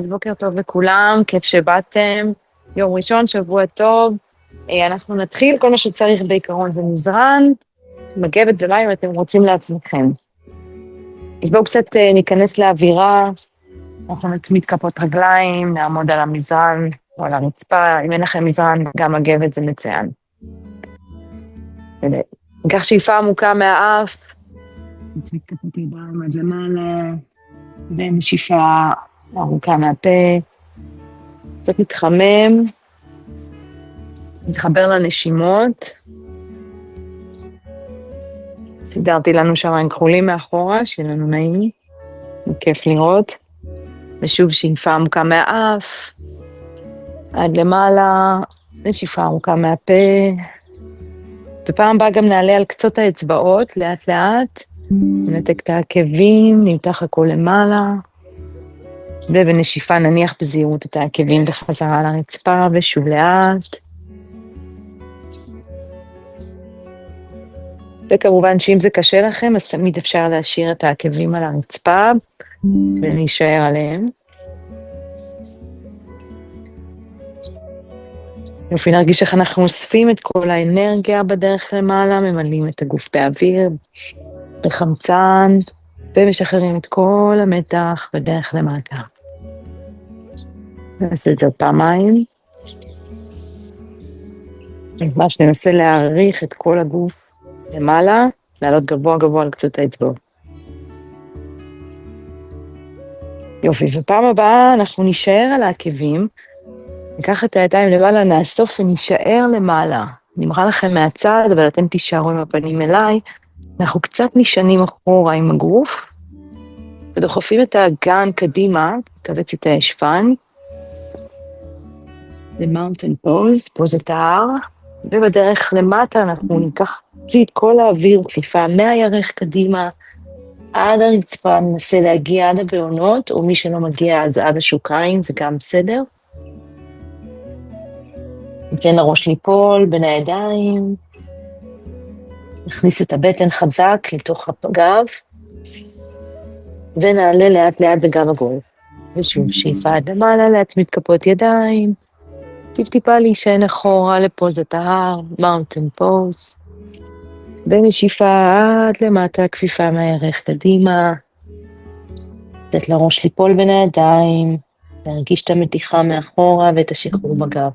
אז בוקר טוב לכולם, כיף שבאתם, יום ראשון, שבוע טוב. אנחנו נתחיל, כל מה שצריך בעיקרון זה מזרן, מגבת ומים אתם רוצים לעצמכם. אז בואו קצת ניכנס לאווירה, אנחנו נתמיד כפות רגליים, נעמוד על המזרן או על הרצפה, אם אין לכם מזרן, גם מגבת זה מצוין. ניקח שאיפה עמוקה מהאף, נצמיד כפות ידיים עד למעלה, ונשיפה ארוכה מהפה, קצת מתחמם, מתחבר לנשימות. סידרתי לנו שם עם כחולים מאחורה, שיהיה לנו נעים, כיף לראות. ושוב שאיפה עמוקה מהאף, עד למעלה, נשיפה ארוכה מהפה. ופעם הבאה גם נעלה על קצות האצבעות, לאט לאט, ננתק את העקבים, נמתח הכל למעלה. ובנשיפה נניח בזהירות את העקבים בחזרה על הרצפה, ושוב לאט. וכמובן שאם זה קשה לכם, אז תמיד אפשר להשאיר את העקבים על הרצפה, ולהישאר עליהם. יופי, נרגיש איך אנחנו אוספים את כל האנרגיה בדרך למעלה, ממלאים את הגוף באוויר, בחמצן, ומשחררים את כל המתח בדרך למטה. נעשה את זה עוד פעמיים. ממש ננסה להעריך את כל הגוף למעלה, לעלות גבוה גבוה על קצות האצבעות. יופי, ופעם הבאה אנחנו נשאר על העקבים, ניקח את הידיים למעלה, נאסוף ונשאר למעלה. נמראה לכם מהצד, אבל אתם תישארו עם הפנים אליי. אנחנו קצת נשענים אחורה עם הגוף, ודוחפים את האגן קדימה, קבץ את הישבן, למאונטן פוז, פוזת ההר, ובדרך למטה אנחנו ניקח את כל האוויר, כפיפה מהירך קדימה, עד הרצפה, ננסה להגיע עד הבעונות, או מי שלא מגיע אז עד השוקיים, זה גם בסדר. ניתן לראש ליפול בין הידיים, נכניס את הבטן חזק לתוך הגב, ונעלה לאט לאט בגב הגול. ושוב, שאיפה עד למעלה, להצמיד כפות ידיים, טיפה להישען אחורה לפוזת ההר, מאונטן פוז, ונשיפה עד למטה, כפיפה מהירך קדימה, לתת לראש ליפול בין הידיים, להרגיש את המתיחה מאחורה ואת השחרור בגב.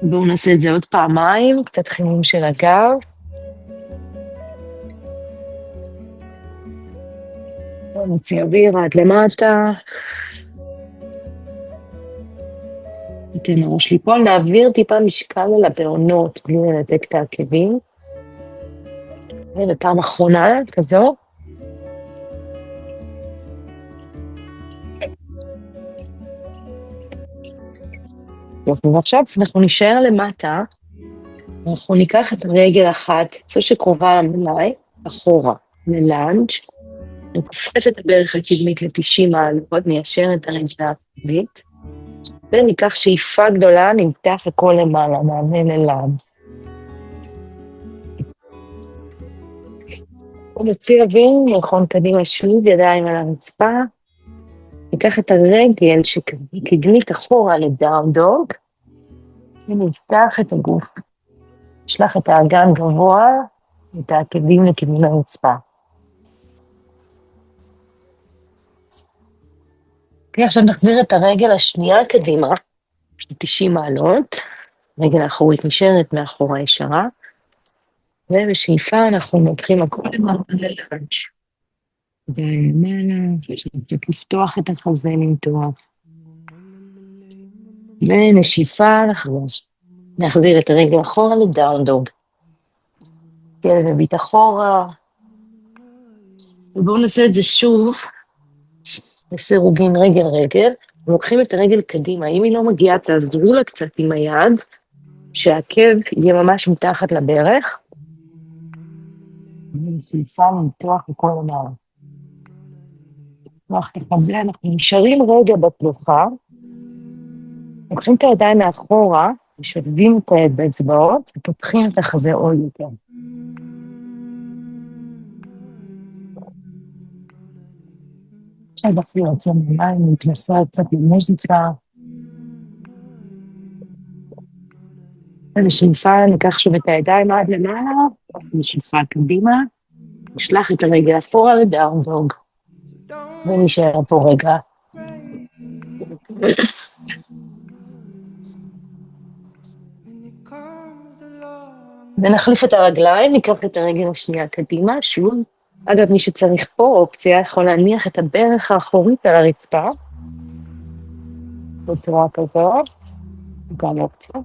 בואו נעשה את זה עוד פעמיים, קצת חימום של הגב. נוציא אוויר עד למטה. ניתן לראש ליפול, נעביר טיפה משקל על הבעונות, בלי לנתק את העקבים. ופעם אחרונה כזו. ועכשיו אנחנו נשאר למטה, אנחנו ניקח את רגל אחת, זו שקרובה למלאי, אחורה, ללאנג', נכופף את הברך הקדמית ל-90 מעלות, ניישר את הרגל הקדמית, וניקח שאיפה גדולה, נמתח הכל למעלה, נעלה ללאנג'. ונוציא אוויר, נכון קדימה שוב, ידיים על הרצפה, ניקח את הרגל שקדמית אחורה לדאון דוג, ונפתח את הגוף. נשלח את האגן גבוה, את העקבים לכיוון הרצפה. עכשיו נחזיר את הרגל השנייה קדימה, 90 מעלות, רגל האחורית נשארת מאחורה ישרה, ובשאיפה אנחנו נותחים הכל למעלה ללאנג'. ולמעלה, לפתוח את החזה, למתוח. ונשיפה לחזור. נחזיר את הרגל אחורה לדאון דוג. ילד מביט אחורה. ובואו נעשה את זה שוב. נעשה רוגין רגל רגל. ולוקחים את הרגל קדימה. אם היא לא מגיעה, תעזרו לה קצת עם היד, שהעקב יהיה ממש מתחת לברך. ונשיפה למתוח לכל המעלה. בחזה אנחנו נשארים רגע בפלוחה. לוקחים את הידיים מאחורה, משלבים את היד באצבעות, ופותחים את החזה עוד יותר. עכשיו אפילו יוצא ממים, מתנסה קצת במוזיקה. בשאיפה ניקח שוב את הידיים עד למעלה, בשאיפה קדימה, נשלח את הרגל אחורה לדאון דוג, ונשאר פה רגע. ונחליף את הרגליים, ניקח את הרגל השנייה קדימה, שוב. אגב, מי שצריך פה אופציה, יכול להניח את הברך האחורית על הרצפה, בצורה כזו, גם אופציה.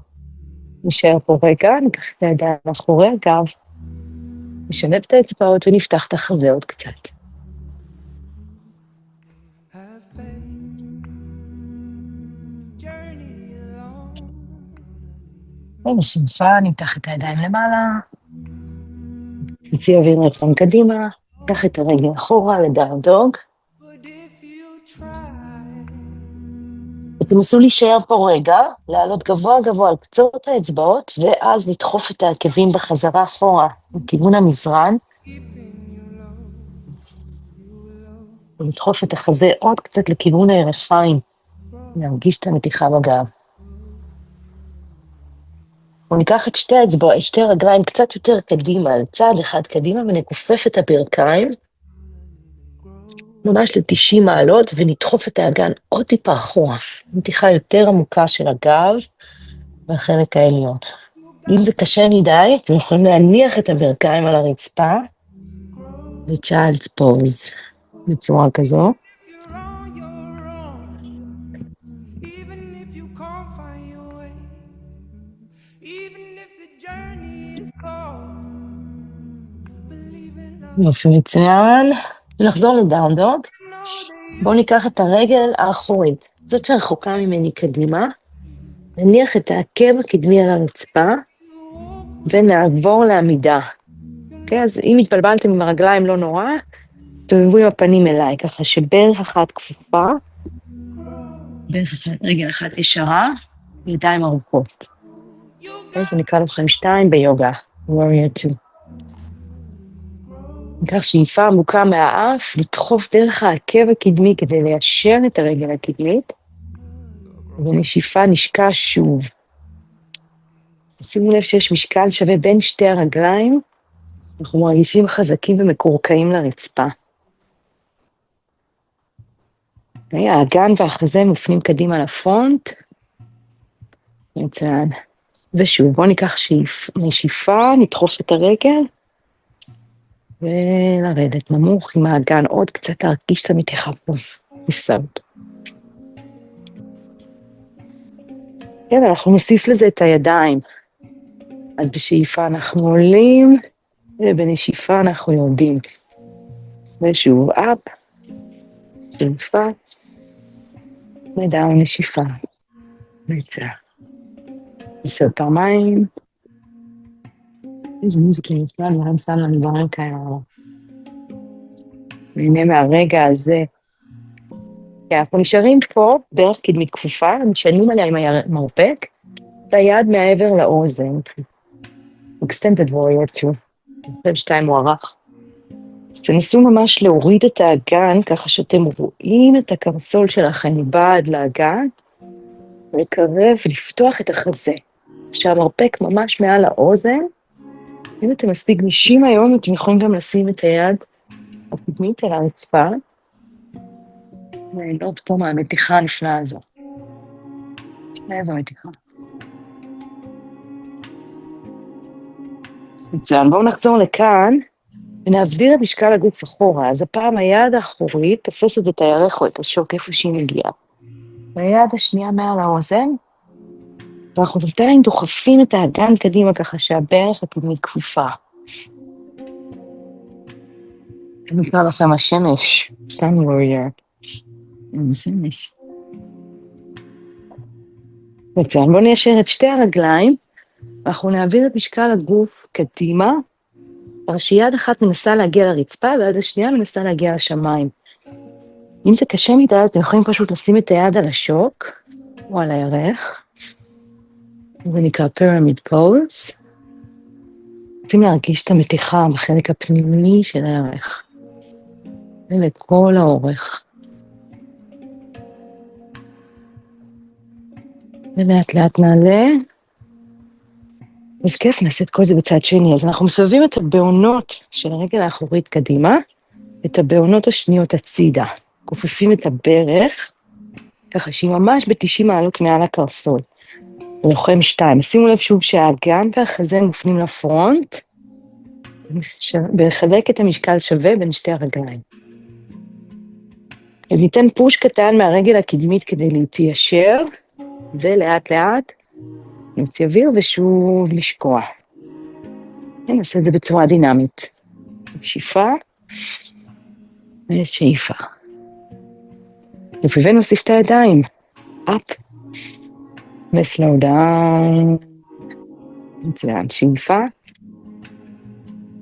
נשאר פה רגע, ניקח את הידיים מאחורי הגב, נשלב את האצבעות ונפתח את החזה עוד קצת. ובשאיפה ניקח את הידיים למעלה, נוציא אוויר נכון קדימה, ניקח את הרגל אחורה לדאון דוג. ותנסו להישאר פה רגע, לעלות גבוה גבוה על קצות האצבעות, ואז לדחוף את העקבים בחזרה אחורה, לכיוון המזרן. ולדחוף את החזה עוד קצת לכיוון הירכיים, להרגיש את המתיחה בגב. וניקח את שתי האצבעות, שתי הרגליים קצת יותר קדימה, לצד אחד קדימה, ונכופף את הברכיים, ממש ל-90 מעלות, ונדחוף את האגן עוד טיפה אחורה, מתיחה יותר עמוקה של הגב, והחלק העליון. אם זה קשה מדי, אתם יכולים להניח את הברכיים על הרצפה, ל-Child's Pose, בצורה כזו. יופי, מצוין. ונחזור לדאון דוג. בואו ניקח את הרגל האחורית, זאת שרחוקה ממני קדימה, נניח את העקב הקדמי על הרצפה, ונעבור לעמידה. אוקיי, אז אם התבלבלתם עם הרגליים לא נורא, תובבו עם הפנים אליי, ככה שברך אחת כפופה, ברך אחת, רגל אחת ישרה, ידיים ארוכות. אז נקרא לכם 2 ביוגה, Warrior 2. ניקח שאיפה עמוקה מהאף, לדחוף דרך העקב הקדמי כדי ליישר את הרגל הקדמית, ונשיפה נשקע שוב. שימו לב שיש משקל שווה בין שתי הרגליים, אנחנו מרגישים חזקים ומקורקעים לרצפה. האגן והחזה מופנים קדימה לפרונט. מצוין. ושוב, בואו ניקח נשיפה, נדחוף את הרגל, ולרדת נמוך עם האגן עוד קצת, תרגיש את המתיחה פה. נפסעות. כן, אנחנו נוסיף לזה את הידיים. אז בשאיפה אנחנו עולים, ובנשיפה אנחנו יורדים. ושוב, אפ, שאיפה, ודאון נשיפה. מצוין. נעשה פעמיים. איזה מוזיקה נפלאה, נראה שם לנו דברים כאלה. והנה מהרגע הזה, אנחנו נשארים פה, דרך קדמית כפופה, נשענים עליה עם המרפק, והיד מהעבר לאוזן. Extended Warrior 2, חלק 2 מוערך. אז תנסו ממש להוריד את האגן, ככה שאתם רואים את הקרסול שלכם מבעד לאגן, ולקרב ולפתוח את החזה. שהמרפק ממש מעל האוזן, אם אתם מספיק גמישים היום, אתם יכולים גם לשים את היד הקדמית על הרצפה, וליהנות פה מהמתיחה הנפלאה הזו. איזו מתיחה. מצוין, בואו נחזור לכאן, ונעביר את משקל הגוף אחורה. אז הפעם היד האחורית תופסת את הירך או את השוק איפה שהיא מגיעה. והיד השנייה מעל האוזן, ואנחנו בינתיים דוחפים את האגן קדימה ככה שהברך הקדמית כפופה. זה נקרא לכם השמש, Sun Warrior. השמש. מצוין, בואו ניישר את שתי הרגליים, ואנחנו נעביר את משקל הגוף קדימה, שיד אחת מנסה להגיע לרצפה, ויד השנייה מנסה להגיע לשמיים. אם זה קשה מדי, אתם יכולים פשוט לשים את היד על השוק, או על הירך, זה נקרא Pyramid Pose. רוצים להרגיש את המתיחה בחלק הפנימי של הירך, ולכל האורך. ולאט לאט נעלה. אז כיף, נעשה את כל זה בצד שני. אז אנחנו מסובבים את הבעונות של הרגל האחורית קדימה, את הבעונות השניות הצידה. כופפים את הברך, ככה שהיא ממש ב-90 מעלות מעל הקרסול. לוחם 2. שימו לב שוב שהאגן והחזה מופנים לפרונט, ולחלק את המשקל שווה בין שתי הרגליים. אז ניתן פוש קטן מהרגל הקדמית כדי להתיישר, ולאט לאט נוציא אוויר ושוב לשקוע. נעשה את זה בצורה דינמית. שאיפה ושאיפה. יופי, ונוסיף את הידיים. אפ וסלואו דאון. מצוין, שאיפה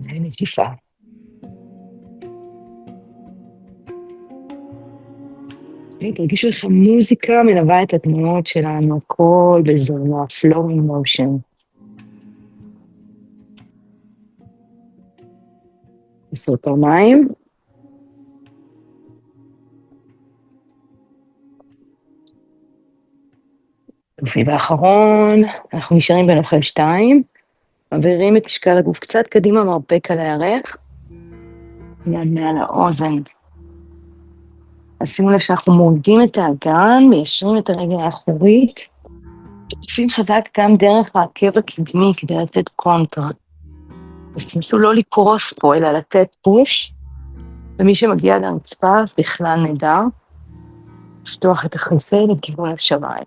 ונשיפה. תרגישו איך המוזיקה מלווה את התנועות שלנו, הכל בזרוע, flowing motion. עשו פעמיים. יופי, ואחרון, אנחנו נשארים בנוחל 2, מעבירים את משקל הגוף קצת קדימה, מרפק על הירך, יד מעל האוזן. אז שימו לב שאנחנו מורידים את האגן, מיישרים את הרגל האחורית, תופסים חזק גם דרך העקב הקדמי כדי לתת קונטרה. אז תנסו לא לקרוס פה, אלא לתת פוש, ומי שמגיע לרצפה בכלל נהדר, לפתוח את החזה לכיוון השמיים.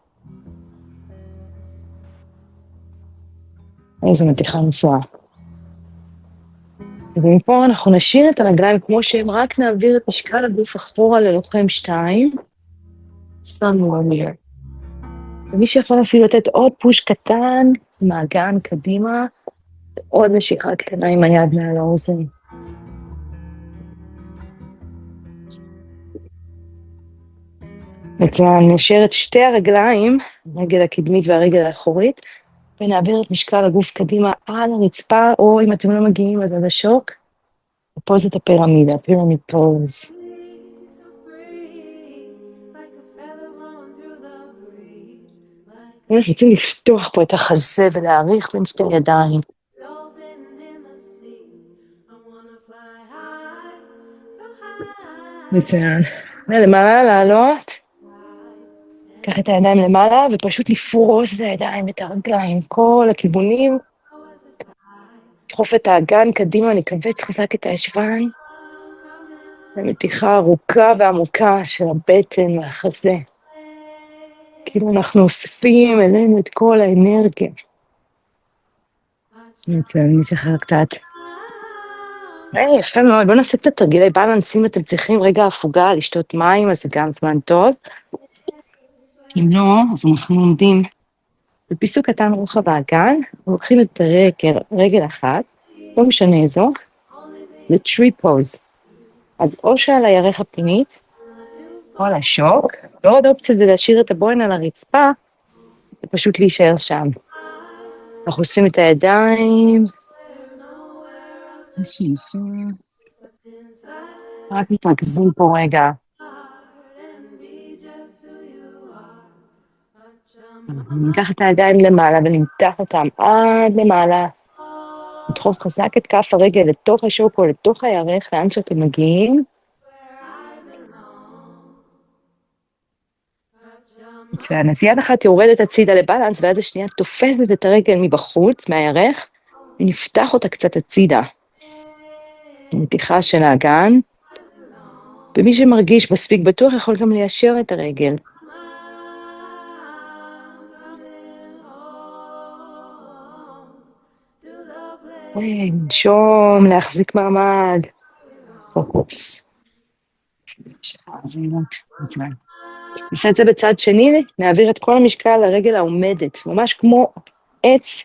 איזו מתיחה נפלאה. ומפה אנחנו נשאיר את הרגליים כמו שהם, רק נעביר את משקל הגוף אחורה ללוחם 2, Sun Warrior. ומי שיכול אפילו לתת עוד פוש קטן, מהאגן קדימה, עוד משיכה קטנה עם היד מעל האוזן. מצוין, נשאר את שתי הרגליים, הרגל הקדמית והרגל האחורית, ונעביר את משקל הגוף קדימה על הרצפה, או אם אתם לא מגיעים אז עד השוק, בפוזת הפירמידה, פירמיד פוז. אנחנו רוצים לפתוח פה את החזה ולהאריך בין שתי ידיים. מצוין. למעלה לעלות. קח את הידיים למעלה ופשוט לפרוס את הידיים, את הרגליים, כל הכיוונים. תחוף את האגן קדימה, נקבץ חזק את הישבן. ומתיחה ארוכה ועמוקה של הבטן והחזה. כאילו אנחנו אוספים אלינו את כל האנרגיה. מצוין, נשחרר קצת. יפה מאוד, בואו נעשה קצת תרגילי בלנס, אם אתם צריכים רגע הפוגה לשתות מים, אז זה גם זמן טוב. אם לא, אז אנחנו עומדים בפיסוק קטן רוחב האגן, ולוקחים את רגל אחת, לא משנה איזו, ל-tree pose. אז או שעל הירך הפנימית, או על השוק, ועוד אופציה זה להשאיר את הבוין על הרצפה, ופשוט להישאר שם. אנחנו אוספים את הידיים, השאיפה, רק מתרכזים פה רגע. ניקח את הידיים למעלה ונמתח אותם עד למעלה. נדחוף חזק את כף הרגל לתוך השוק או לתוך הירך, לאן שאתם מגיעים. מצוין, אז יד אחת יורדת הצידה לבלנס, ויד השנייה תופסת את הרגל מבחוץ, מהירך, ונפתח אותה קצת הצידה. נתיחה של האגן. ומי שמרגיש מספיק בטוח יכול גם ליישר את הרגל. נשום, להחזיק מעמד. פוקוס. נעשה את זה בצד שני, נעביר את כל המשקל לרגל העומדת, ממש כמו עץ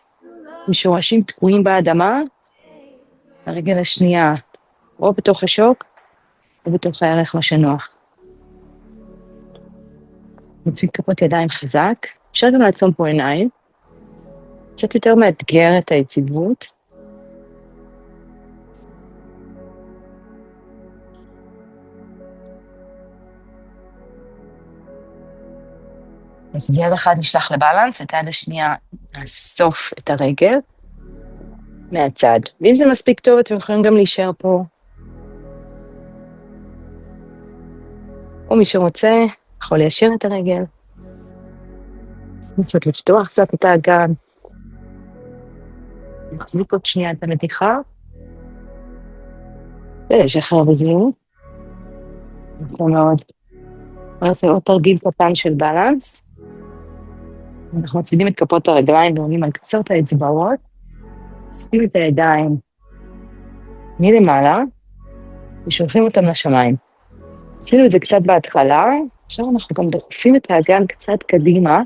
עם שורשים תקועים באדמה, הרגל השנייה, או בתוך השוק, או בתוך הירך, מה שנוח. נוציא כפות ידיים חזק, אפשר גם לעצום פה עיניים, קצת יותר מאתגר את היציבות. אז יד אחת נשלח לבלנס, את היד השנייה נאסוף את הרגל מהצד. ואם זה מספיק טוב, אתם יכולים גם להישאר פה. או מי שרוצה, יכול ליישר את הרגל. קצת לפתוח קצת את האגן. נחזיק עוד שנייה את המתיחה. ולשחרר בזהירות. נכון מאוד. נעשה עוד תרגיל קטן של בלנס. אנחנו מצמידים את כפות הרגליים ועונים על קצות האצבעות. שים את הידיים מלמעלה ושולחים אותם לשמיים. עשינו את זה קצת בהתחלה, עכשיו אנחנו גם דוחפים את האגן קצת קדימה.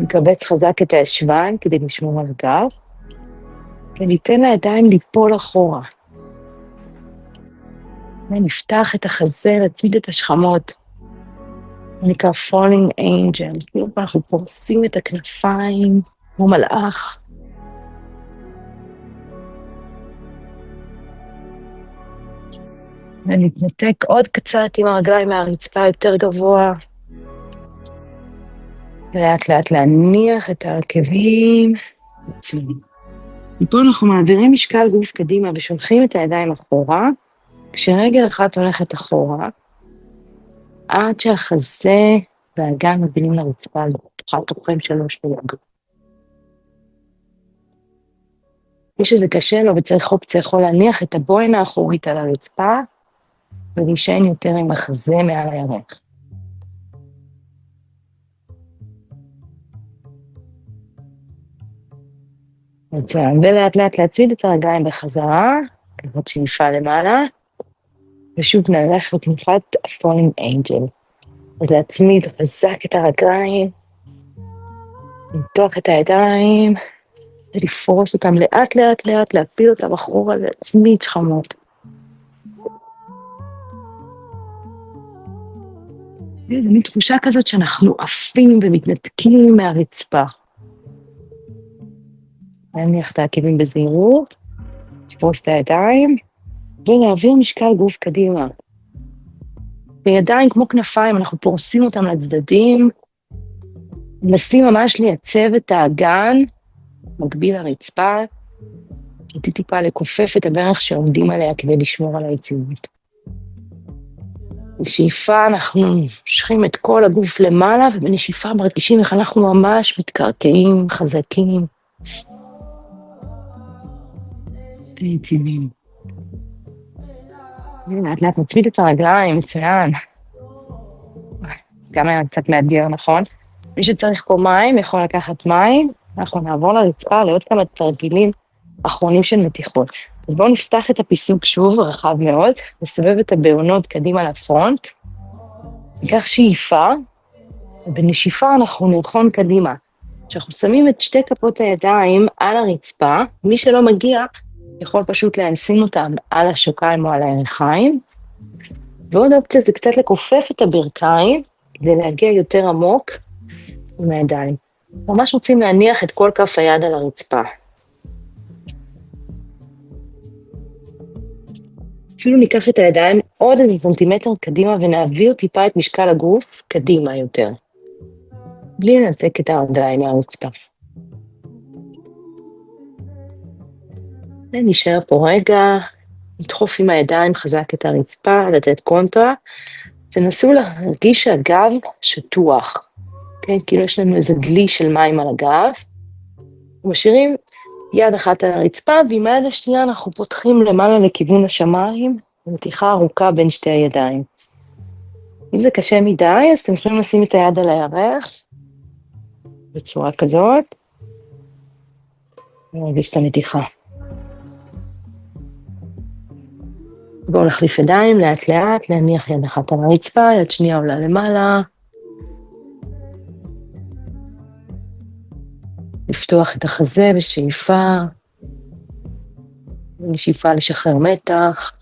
נקבץ חזק את הישבן כדי לשמור על הגב, וניתן לידיים ליפול אחורה. ונפתח את החזה, נצמיד את השכמות. זה נקרא falling angel, כאילו אנחנו פורסים את הכנפיים כמו מלאך. ונתנתק עוד קצת עם הרגליים מהרצפה יותר גבוה. לאט לאט להניח את העקבים. ופה אנחנו מעבירים משקל גוף קדימה ושולחים את הידיים אחורה, כשרגל אחת הולכת אחורה, עד שהחזה והאגן מבינים לרצפה, תוכל תוכם 3 ביד. מי שזה קשה לו וצריך אופציה יכול להניח את הבוין האחורית על הרצפה, ולהישען יותר עם החזה מעל הירך. מצוין, ולאט לאט להצמיד את הרגליים בחזרה, כזאת שאיפה למעלה, ושוב נלך בכנפת ה-falling angel. אז להצמיד חזק את הרגליים, למתוח את הידיים, ולפרוס אותם לאט לאט לאט, להפיל אותם אחורה, להצמיד שכמות. זו מין תחושה כזאת שאנחנו עפים ומתנתקים מהרצפה. להניח את העקבים בזהירות, לפרוס את הידיים, ולהעביר משקל גוף קדימה. בידיים כמו כנפיים, אנחנו פורסים אותם לצדדים, מנסים ממש לייצב את האגן, מקביל לרצפה, טיפה לכופף את הברך שעומדים עליה כדי לשמור על היציבות. בשאיפה אנחנו מושכים את כל הגוף למעלה, ובנשיפה מרגישים איך אנחנו ממש מתקרקעים, חזקים. ויציבים. לאט לאט נצמיד את הרגליים, מצוין. גם היה קצת מאתגר, נכון? מי שצריך פה מים, יכול לקחת מים. אנחנו נעבור לרצפה לעוד כמה תרגילים אחרונים של מתיחות. אז בואו נפתח את הפיסוק שוב, רחב מאוד, נסובב את הבעונות קדימה לפרונט. ניקח שאיפה, ובנשיפה אנחנו נרחון קדימה. כשאנחנו שמים את 2 כפות הידיים על הרצפה, מי שלא מגיע יכול פשוט להנשים אותם על השוקיים או על הירכיים. ועוד אופציה זה קצת לכופף את הברכיים, כדי להגיע יותר עמוק עם הידיים. ממש רוצים להניח את כל כף היד על הרצפה. אפילו ניקח את הידיים עוד איזה סנטימטר קדימה ונעביר טיפה את משקל הגוף קדימה יותר. בלי לנתק את הרגליים מהרצפה. ונשאר פה רגע, נדחוף עם הידיים חזק את הרצפה, לתת קונטרה, תנסו להרגיש שהגב שטוח. כן, כאילו יש לנו איזה דלי של מים על הגב. ומשאירים יד אחת על הרצפה, ועם היד השנייה אנחנו פותחים למעלה לכיוון השמיים, ומתיחה ארוכה בין שתי הידיים. אם זה קשה מדי, אז אתם יכולים לשים את היד על הירך, בצורה כזאת, ונרגיש את המתיחה. בואו נחליף ידיים לאט לאט, להניח יד אחת על הרצפה, יד שנייה עולה למעלה. לפתוח את החזה בשאיפה, ובשאיפה לשחרר מתח.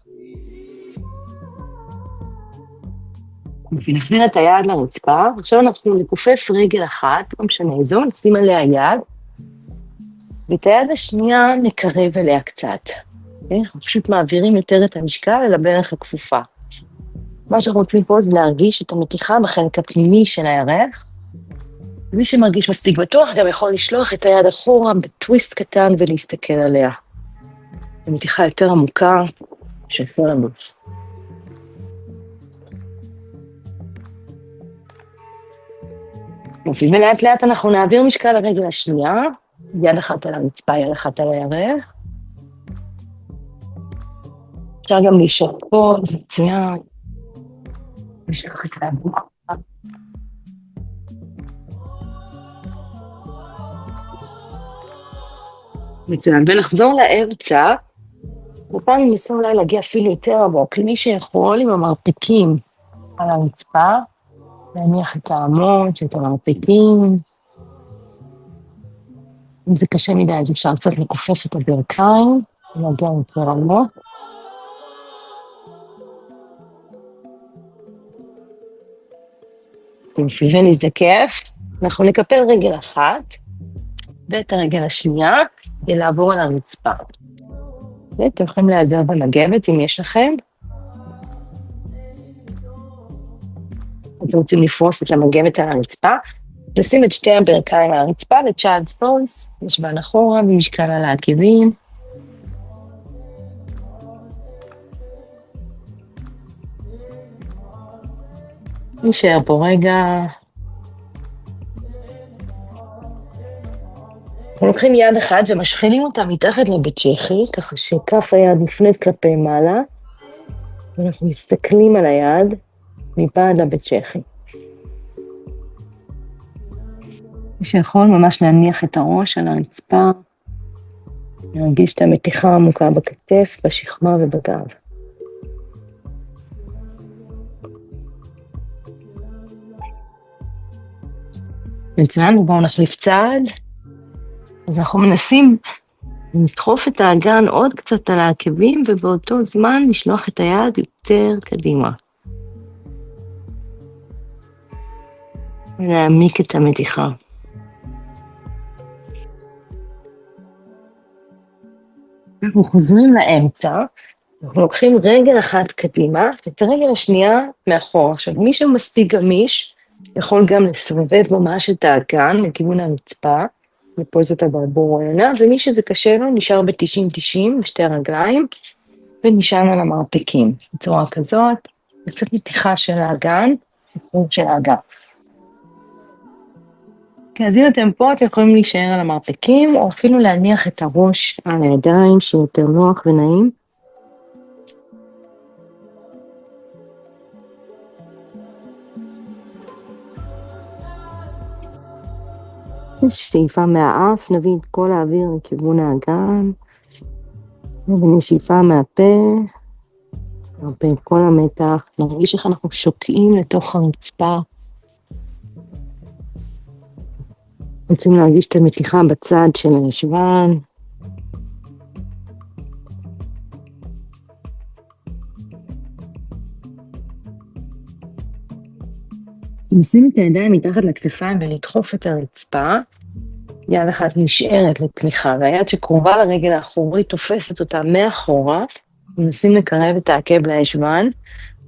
ונחזיר את היד לרצפה, עכשיו אנחנו נכופף רגל אחת, לא משנה איזו, נשים עליה יד, ואת היד השנייה נקרב אליה קצת. אנחנו פשוט מעבירים יותר את המשקל אל הברך הכפופה. מה שאנחנו רוצים פה זה להרגיש את המתיחה בחלק הפנימי של הירך. מי שמרגיש מספיק בטוח גם יכול לשלוח את היד אחורה בטוויסט קטן ולהסתכל עליה. המתיחה יותר עמוקה של כל הגוף. ולאט לאט אנחנו נעביר משקל לרגל השנייה, יד אחת על הרצפה, יד אחת על הירך. אפשר גם להישאר פה, זה מצוין. נשלח את היד. מצוין, ונחזור לאמצע, ופעם ננסה אולי להגיע אפילו יותר עמוק, למי שיכול עם המרפקים על הרצפה, להניח את העמוד, את המרפקים. אם זה קשה מדי, אז אפשר קצת לכופף את הברכיים, ולהגיע יותר עמוק. ונזדקף, אנחנו נקפל רגל אחת, ואת הרגל השנייה, כדי לעבור על הרצפה. אתם יכולים להיעזר במגבת אם יש לכם. אתם רוצים לפרוס את המגבת על הרצפה, לשים את שתי הברכיים על הרצפה ל-Child's Pose, ישבן אחורה ומשקל על העקבים. נשאר פה רגע. אנחנו לוקחים יד אחת ומשחילים אותה מתחת לבית צ'כי, ככה שכף היד נפנית כלפי מעלה, ואנחנו מסתכלים על היד מבעד לבית צ'כי. מי שיכול ממש להניח את הראש על הרצפה, להרגיש את המתיחה העמוקה בכתף, בשכמה ובגב. מצוין, ובואו נחליף צעד. אז אנחנו מנסים לדחוף את האגן עוד קצת על העקבים, ובאותו זמן לשלוח את היד יותר קדימה. ולהעמיק את המתיחה. אנחנו חוזרים לאמצע, אנחנו לוקחים רגל אחת קדימה, ואת הרגל השנייה מאחור. עכשיו, מי שמספיק גמיש, יכול גם לסובב ממש את האגן לכיוון הרצפה, בפוזת הברבורנה, ומי שזה קשה לו, נשאר ב-90-90 בשתי הרגליים, ונשאר על המרפקים. בצורה כזאת, קצת מתיחה של האגן, שחרור של האגן. אז אם אתם פה, אתם יכולים להישאר על המרפקים, או אפילו להניח את הראש על הידיים, שיותר נוח ונעים. שאיפה מהאף, נביא את כל האוויר לכיוון האגן, ונשאיפה מהפה, נרפה את כל המתח, נרגיש איך אנחנו שוקעים לתוך הרצפה. רוצים להרגיש את המתיחה בצד של הישבן. נשים את הידיים מתחת לכתפיים ולדחוף את הרצפה. יד אחת נשארת לתמיכה, והיד שקרובה לרגל האחורית תופסת אותה מאחורה, ונשים לקרב את העקב לישבן,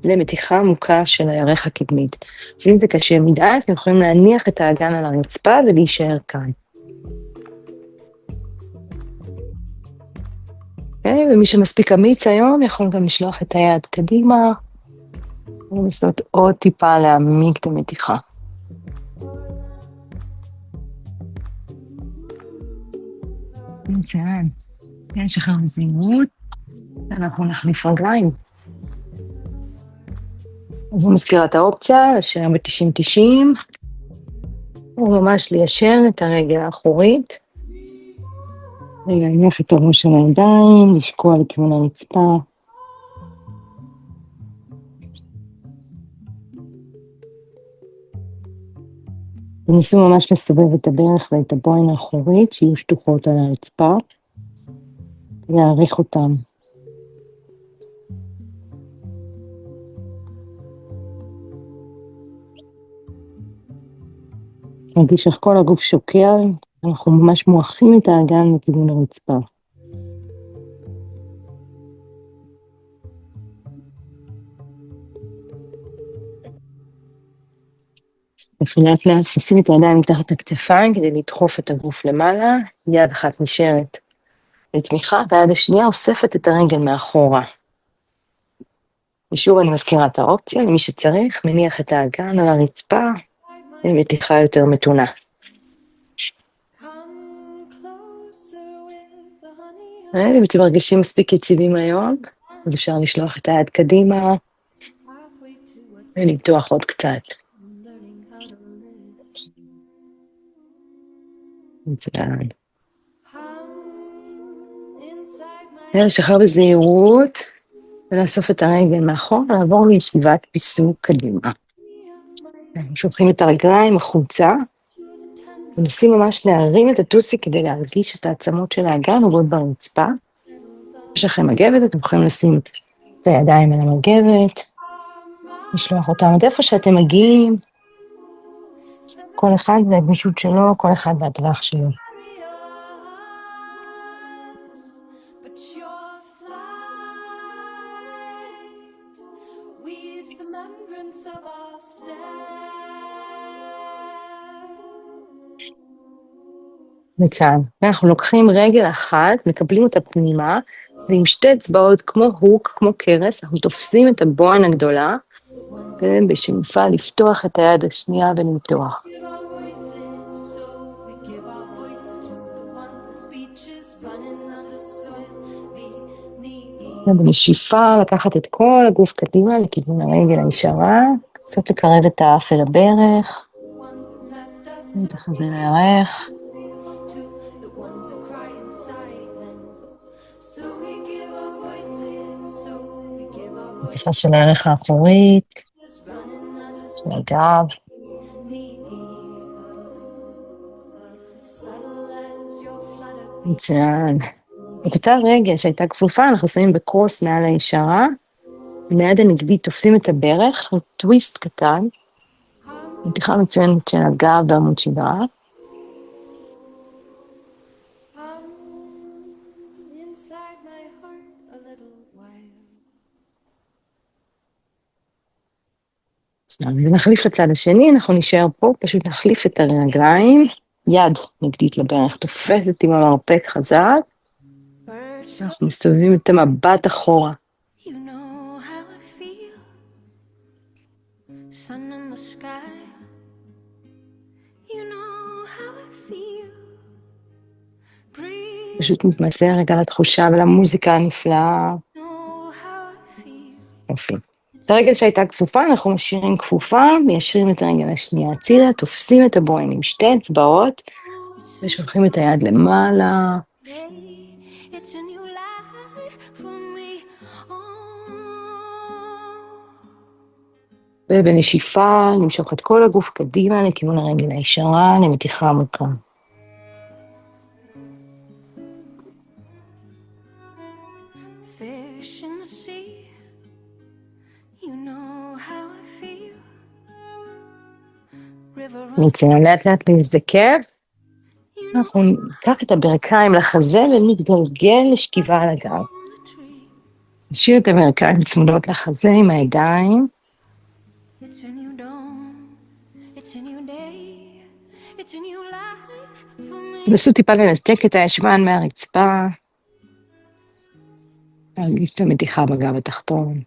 למתיחה עמוקה של הירך הקדמית. ואם זה קשה מדי, אתם יכולים להניח את האגן על הרצפה ולהישאר כאן. ומי שמספיק אמיץ היום, יכול גם לשלוח את היד קדימה, ולנסות עוד טיפה להעמיק את המתיחה. מצוין. נשחרר בזהירות, אנחנו נחליף רגליים. אז הוא מזכיר את האופציה, להישאר ב-90-90, וממש ליישר את הרגל האחורית, ולהניח את הראש על הידיים, לשקוע לכיוון הרצפה. וניסו ממש לסובב את הברך ואת הבוין האחורית, שיהיו שטוחות על הרצפה, להעריך אותם. נרגיש איך כל הגוף שוקע, אנחנו ממש מועכים את האגן לכיוון הרצפה. לאט לאט נשים את הידיים מתחת הכתפיים כדי לדחוף את הגוף למעלה, יד אחת נשארת לתמיכה, והיד השנייה אוספת את הרגל מאחורה. ושוב אני מזכירה את האופציה, למי שצריך, מניח את האגן על הרצפה, ומתיחה יותר מתונה. אם אתם מרגישים מספיק יציבים היום, אז אפשר לשלוח את היד קדימה, ולמתוח עוד קצת. מצוין. לשחרר בזהירות, ולאסוף את הרגל מאחור, ולעבור לישיבת פיסוק קדימה. שולחים את הרגליים החוצה, ונסים ממש להרים את הטוסי כדי להרגיש את העצמות של האגן עוברות ברצפה. יש לכם מגבת, אתם יכולים לשים את הידיים על המגבת, לשלוח אותם עד איפה שאתם מגיעים, כל אחד והגמישות שלו, כל אחד והטווח שלו. מצוין. אנחנו לוקחים רגל אחת, מקבלים אותה פנימה, ועם שתי אצבעות כמו הוק, כמו קרס, אנחנו תופסים את הבוהן הגדולה, ובשאיפה לפתוח את היד השנייה ולמתוח. ובנשיפה לקחת את כל הגוף קדימה לכיוון הרגל הישרה, קצת לקרב את האף אל הברך, את החזה לירך. מתיחה של הערך האחורית, של הגב. מצוין. את אותה רגל שהייתה כפופה, אנחנו שמים בקרוס מעל הישרה, ומיד הנגדית תופסים את הברך, טוויסט קטן, מתיחה מצוינת של הגב בעמוד שדרה. ונחליף לצד השני, אנחנו נשאר פה, פשוט נחליף את הרגליים, יד נגדית לברך, תופסת עם המרפק חזק, אנחנו מסתובבים את המבט אחורה. פשוט מתמסר רגע לתחושה ולמוזיקה הנפלאה. יופי. את הרגל שהייתה כפופה, אנחנו משאירים כפופה, מיישרים את הרגל השנייה הצידה, תופסים את הבוהן עם שתי אצבעות, ושולחים את היד למעלה. ובנשיפה נמשוך את כל הגוף קדימה לכיוון הרגל הישרה, למתיחה עמוקה. מצוין, לאט לאט להזדקף, אנחנו ניקח את הברכיים לחזה ונתגלגל לשכיבה על הגב. נשאיר את הברכיים צמודות לחזה עם הידיים. נסו טיפה לנתק את הישבן מהרצפה, להרגיש את המתיחה בגב התחתון.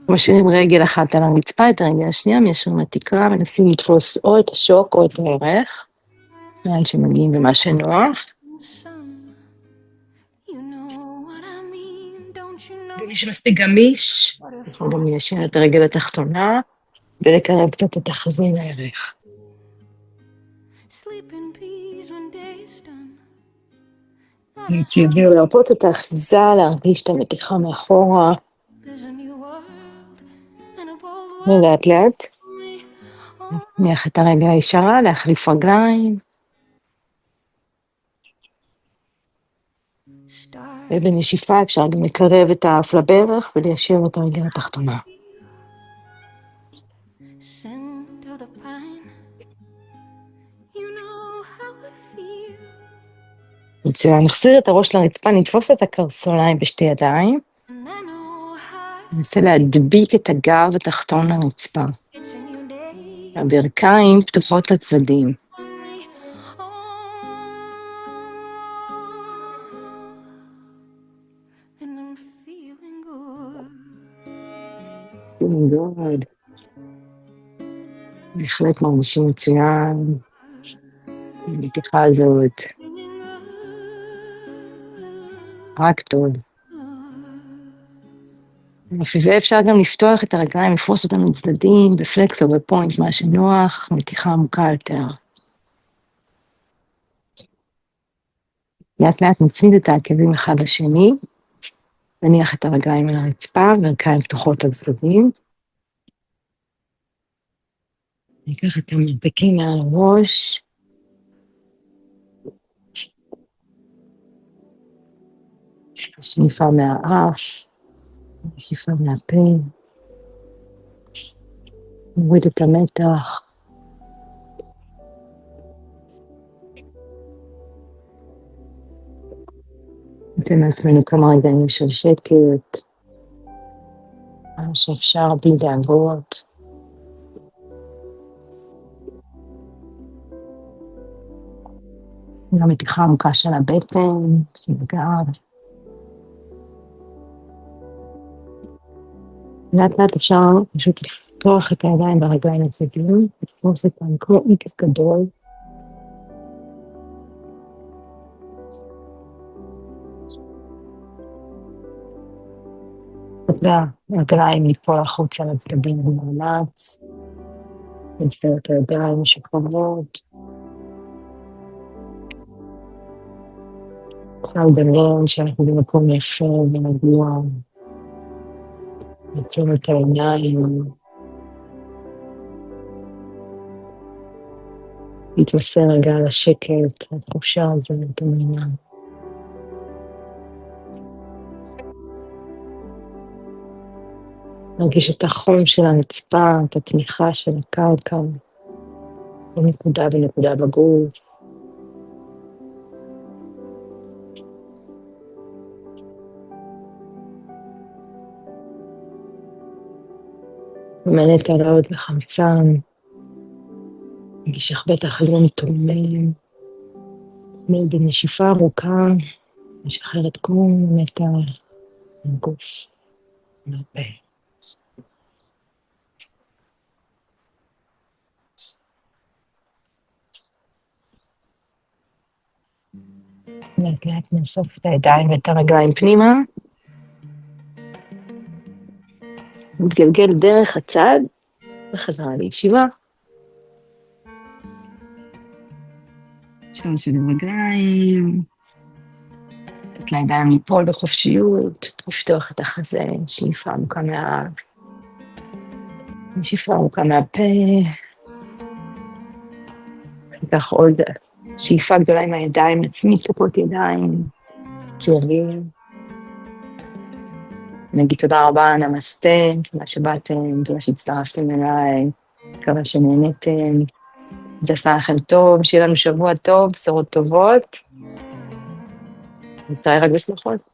משאירים רגל אחת על הרצפה, את הרגל השנייה, מיישרים לתקרה, מנסים לתפוס או את השוק או את הערך, לאן שמגיעים ומה שנוח. ומי שמספיק גמיש, אנחנו גם מיישרים את הרגל התחתונה, ולקרב קצת את החזה לערך. נציבים להרפות את האחיזה, להרגיש את המתיחה מאחורה, ולאט לאט, נניח את הרגל הישרה, להחליף רגליים. ובנשיפה אפשר גם לקרב את האף לברך וליישר את הרגל התחתונה. מצוין, נחזיר את הראש לרצפה, נתפוס את הקרסוליים בשתי ידיים. ננסה להדביק את הגב התחתון לרצפה. הברכיים פתוחות לצדדים. feeling good. בהחלט מרגישים מצוין. המתיחה הזאת. רק טוב. ואפשר גם לפתוח את הרגליים, לפרוס אותם לצדדים, בפלקס או בפוינט, מה שנוח, מתיחה עמוקה יותר. לאט לאט נצמיד את העקבים אחד לשני, נניח את הרגליים על הרצפה, ברכיים פתוחות לצדדים. ניקח את המרפקים מעל הראש. שאיפה מהאף, שאיפה מהפה. נוריד את המתח. ניתן לעצמנו כמה רגעים של שקט. מה שאפשר בלי דאגות. המתיחה עמוקה של הבטן, של הגב. לאט לאט אפשר פשוט לפתוח את הידיים ברגליים לצדדים, לתפוס את כמו איקס גדול. הרגליים ליפול החוצה לצדדים במאמץ. נצבר את הידיים משוקרות. אפשר לדמיין שאנחנו במקום יפה ונגוע. נצור את העיניים. להתמסר רגע על השקט, התחושה הזאת, דמינה. נרגיש את החום של הרצפה, את התמיכה של הקרקע, בנקודה בגוף. ממלא את הריאות בחמצן, נרגיש איך בטח חזון מתרומם, בנשיפה ארוכה, משחרר את כל מתח מהגוף, מהפה. לאט לאט נאסוף את הידיים ואת הרגליים פנימה. נתגלגל דרך הצד וחזרה לישיבה. אפשר לשלב רגליים. לתת לידיים ליפול בחופשיות. לפתוח את החזה, שאיפה עמוקה מהאף. שאיפה עמוקה מהפה. ניקח עוד שאיפה גדולה עם הידיים, נצמיד כפות ידיים, צעירים. נגיד תודה רבה, נמסטה, תודה שבאתם, תודה שהצטרפתם אליי, מקווה שנהנתם. זה עשה לכם טוב, שיהיה לנו שבוע טוב, בשורות טובות. נתראה רק בשמחות.